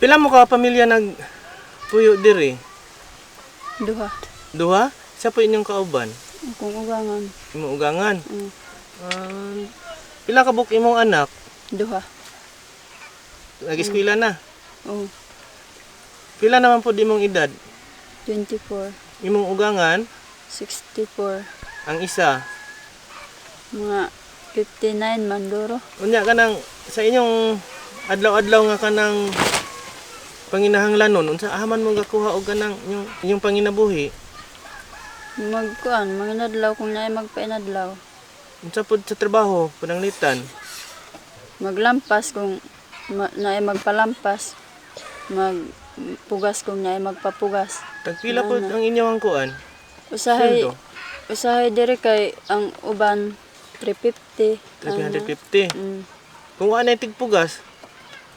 Pila mo ka pamilya nag puyo diri? Duha. Duha? Sa po inyong kauban? Akong ugangan. Imong ugangan? Mm. Pila ka buk imong anak? Duha. Nag-eskwela na? Oh, Pila naman po imong edad? 24. Imong ugangan? 64. Ang isa? Mga 59 man duro. Unya ka nang sa inyong adlaw-adlaw nga kanang panginahanglanon, unsa ahaman mo gakuha og kanang inyong panginabuhi? Magkuan, mga nadlaw kung naay magpainadlaw. Unsa pod sa trabaho, pananglitan? Maglampas kung naay magpalampas. Magpugas kung naay magpapugas. Tagpila pod ang inyong kuan? Usahay, Sweldo? usahay diri kay ang uban 350. 350. Mm. Kung wala na tigpugas,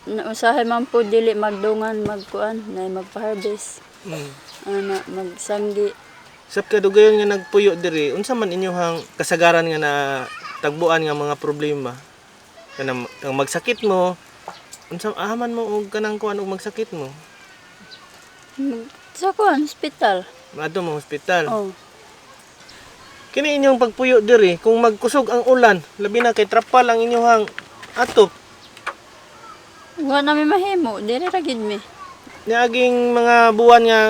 Usahay man po dili magdungan magkuan, naay magpa-harvest. Ana magsanggi. sap kadugayon nga nagpuyo diri, unsa man inyong kasagaran nga na tagbuan nga mga problema? Kanang magsakit mo, unsa ahaman mo og kanang kuan og magsakit mo? Sa kuan, hospital. Maadto mo hospital. Oh. Kini inyong pagpuyo diri, kung magkusog ang ulan, labi na kay trapal ang inyong atop. Wa na mi mahimo, diri ra gid mi. Niaging mga buwan nga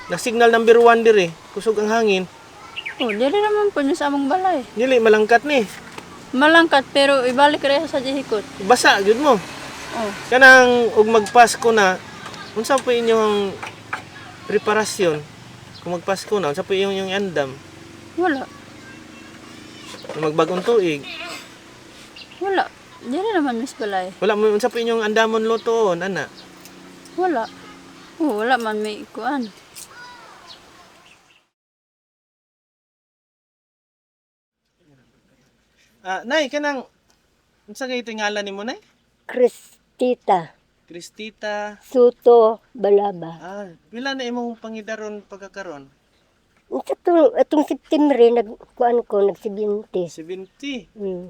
na signal number 1 diri, kusog ang hangin. Oh, diri ra man po sa among balay. Dili malangkat ni. Malangkat pero ibalik ra sa dihikot. Basa gyud mo. Oh, Kanang og magpasko na, unsa po inyong preparasyon? Kung magpasko na, unsa po inyong andam? wala. Magbagong tuig. Wala. Diri naman mis balay. Wala mo unsa po inyong andamon lutoon, ana? Wala. Oh, wala man may kuan. Nay, kanang unsa kay ngalan nimo nay? Cristita Cristita. Suto Balaba. Pila na imong pangidaron pagkakaron? Atong September nagkuan ko nag-70. 70. Mm.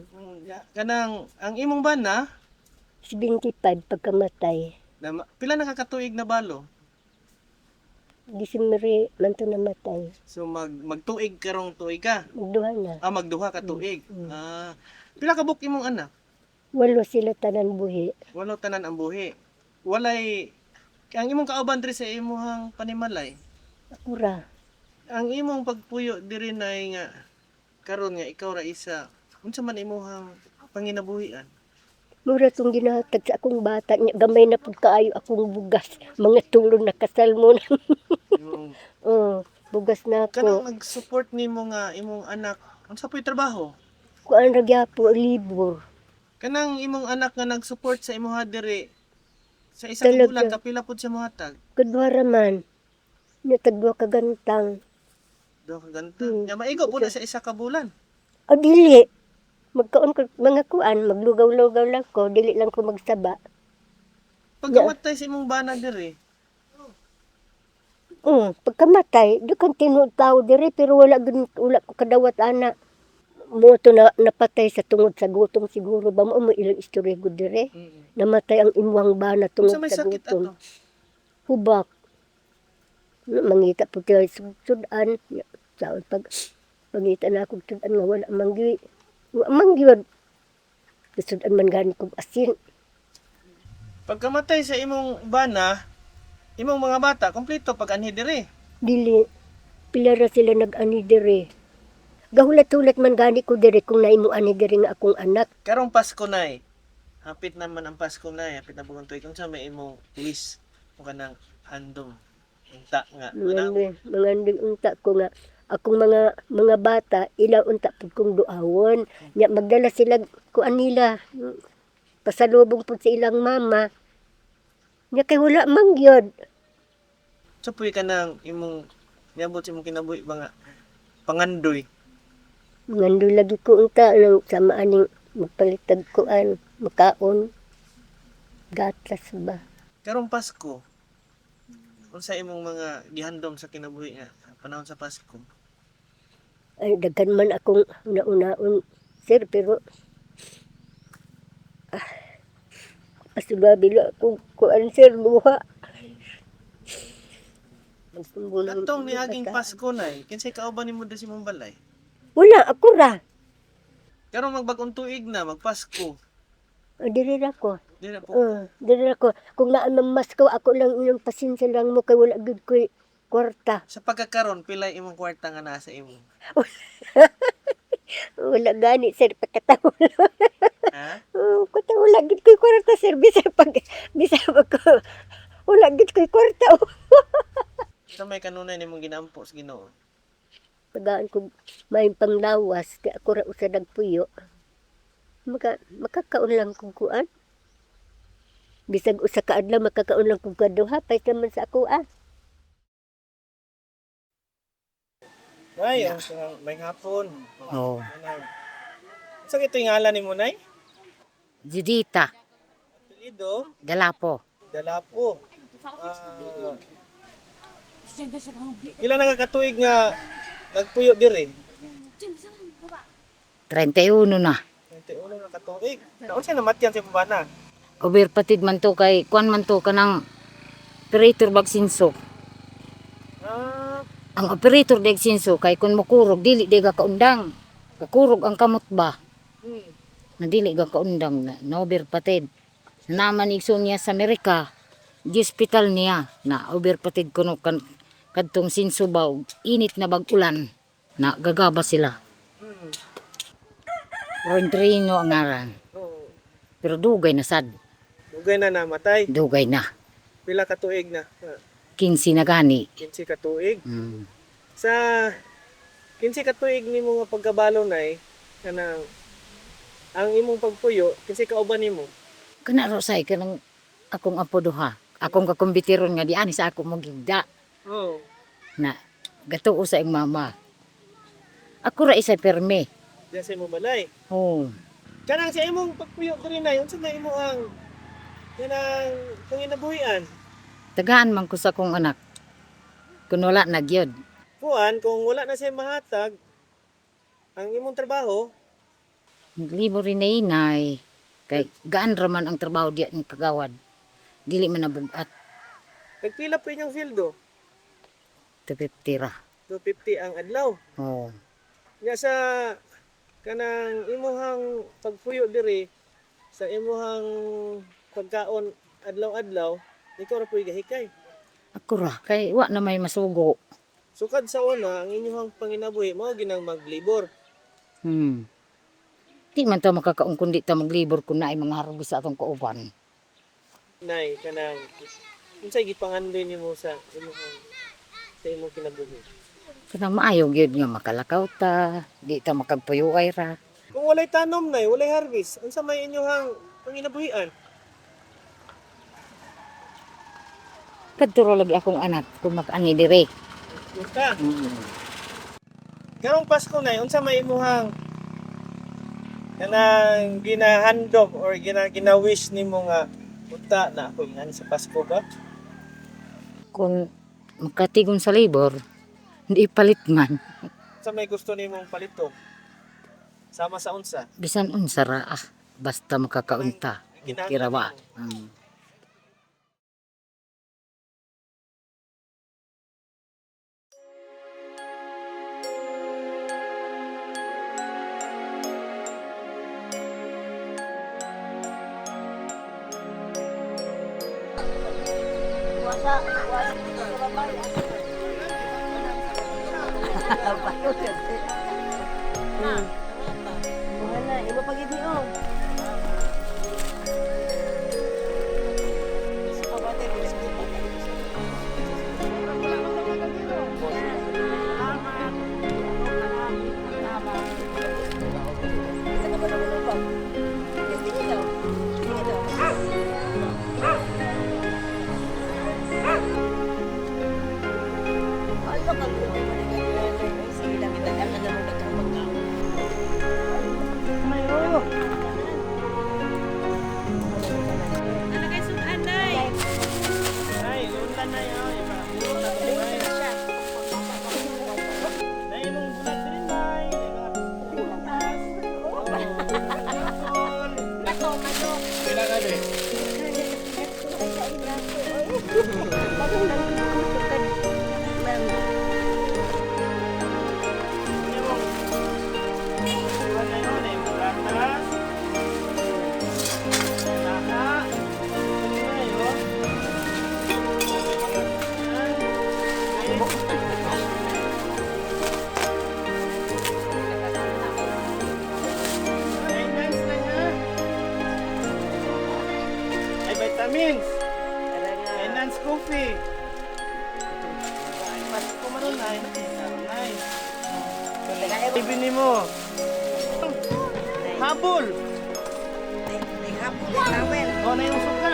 Kanang ang imong bana 75 pagkamatay. pila nakakatuig na balo? December man to namatay. So magtuig karong tuig ka. Magduha na. Magduha ka tuig. Pila ka buk imong anak? 8 sila tanan buhi. Walo tanan ang buhi. Walay ang imong kauban diri sa imong panimalay. Ura. Ang imong pagpuyo diri nay nga karon nga ikaw ra isa. Unsa man imong panginabuhian? Mura tong ginahatag sa akong bata nya gamay na pud kaayo akong bugas. Mga tulo na kasalmon. Yung Oh, bugas na kanang ako. nag-support nimo nga imong anak. Unsa po'y trabaho? Kuan ra gyapon libur. Kanang imong anak nga nag-support sa imong diri sa isang Talaga. bulan kapila pud siya mohatag? Kadwa ra man. Nya tagduha ka gantang. Duha ka ganta. Ya maigo pud na sa isa ka bulan. Dili. Magkaon ko mga kuan, maglugaw-lugaw lang ko, dili lang ko magsaba. Pagkamatay sa imong bana diri, Pagkamatay, dukan tinuod tao diri pero wala ko kadawat ana. Mo to na napatay sa tungod sa gutom siguro ba mo ilang istorya gud diri. Namatay ang imwang bana tungod unsa may sa sakit gutom. ato? Hubak. Mangita po tayo sudan. Sa pangita na akong sudan nga wala manggi. Mangyod. Sudan man gani kong asin. Pagkamatay sa imong bana, imong mga bata kompleto pag anhi diri. Dili. Pila ra sila nag-ani diri. Gahulat-hulat man gani ko diri kung naimo ani diri nga akong anak. Karong Pasko nay. Hapit naman ang Pasko nay, hapit na buong tuig. Unsa may imong wish mo kanang handom? Unta nga. Mga unta ko nga akong mga bata ila unta pud kong duawon. Nya magdala sila kuan nila. Pasalubong pud sa ilang mama. Nya kay wala mangyod. So puy ka nang imong niabot sa imong kinabuhi ba nga pangandoy. Ngando lagi ko unta nang sama aning magpalitag kuan, makaon. Gatas ba. Karong Pasko, unsa imong mga gihandom sa kinabuhi nga panahon sa Pasko? Ay daghan man akong una-unaon sir pero Asulabi na kung kuan sir luha. Katong niaging Pasko nay, kinsay kauban nimo da si mong balay? Wala, ako ra. Karon magbag-ong tuig na, magpasko. Diri ra ko. Di na po. Diri ra ko. Kung naamang masko, ako lang inyong pasensya lang mo kay wala gud ko'y kwarta. Sa pagkakaroon, pilay imong kwarta nga nasa imo. Wala gani sir pagkataon. Ha? Kuta wala gud ko'y kwarta sir bisa pag ko. Wala gud ko'y kwarta. Sa may kanunay nimong ginampo sa Ginoo. Tagaan ko may panglawas kay ako ra usa nagpuyo. Makakaon lang kong kuan. Bisag usa ka adlaw makakaon lang kong kaduha pay naman sa ako ah. Nay, may hapon. Oh, Sa ito yung ngalan nimo nay? Judita, Apelido, Dalapo. Dalapo. Ilan nakakatuig nga nagpuyo diri? 31 na. 21 na katuig. Naon siya namatyan sa bana? Overpatid man to kay, kuan man to kanang operator bagsinso. Ah, Ang operator deg sinso kay kun makurog dili di ka kaundang. Kakurog ang kamot ba? Na dili ka kaundang na overpatid. Naman igsoon niya sa Amerika. Di hospital niya na overpatid kuno kan kadtong sinso ba og init na bag-ulan na gagaba sila. Rodrino ang ngaran. oo. Pero dugay na sad. Dugay na namatay. Dugay na. Pila katuig na? 15 na gani. 15 katuig. Mm. Sa 15 katuig nimo nga pagkabalo nay kanang ang imong pagpuyo, kinsay kauban nimo? Kana ro say kanang akong apo duha. Akong kakumbitiron nga di ani sa ako mo gigda Oo. na gatuo sa iyong mama. Ako ra isa perme. Diyan sa imong balay. Oh. Kanang sa imong pagpuyo diri nay, unsa na imo ang kanang panginabuhian? Tagaan man ko sa akong anak. Kun wala na gyud. Kuan kung wala na siya mahatag ang imong trabaho, Libo rin na inay. Kay gaan ra man ang trabaho diyan ng kagawad. Dili man nabugat. nagpila po inyong fieldo? 250 ra. 250 ang adlaw. Oh. Nya sa kanang imuhang pagpuyo diri sa imuhang pagkaon adlaw-adlaw, ikaw ra puy gahikay. Ako ra kay wa na may masugo. Sukad sa una, ang inyong panginabuhi mao ginang maglibor. Di man ta makakaon kundi ta maglibor kun naay mga harvest sa atong kauban. Nay kanang unsay gipangandoy nimo sa imong kinabuhi? Kanang maayo gyud nga makalakaw ta, di ta makagpuyuay ra. Kung walay tanom nay, walay harvest, unsa may inyong panginabuhian? Kadto ra lagi akong anak kung mag-ani dire. Basta. Karong Pasko nay, unsa may imuhang kanang ginahandog or gina-wish nimo nga punta na ako ingani sa Pasko ba? Kung makatigon sa labor, hindi palit man. Unsa may gusto nimong palito? Sama sa unsa? Bisan unsa ra basta makakaunta. Kirawa. Wala, imo pagid ni oh. Sige lang kita, alam na mo nagkakapagkaon. Parang nangkukuto ka. Ano yun eh, gatas. Saka. Ano yun? Maintenance na niya. Ay, vitamins. Maintenance coffee. Ay, mas kumaroon na. Ibini mo. Habol. May hapon na tawel. O, na yung suka.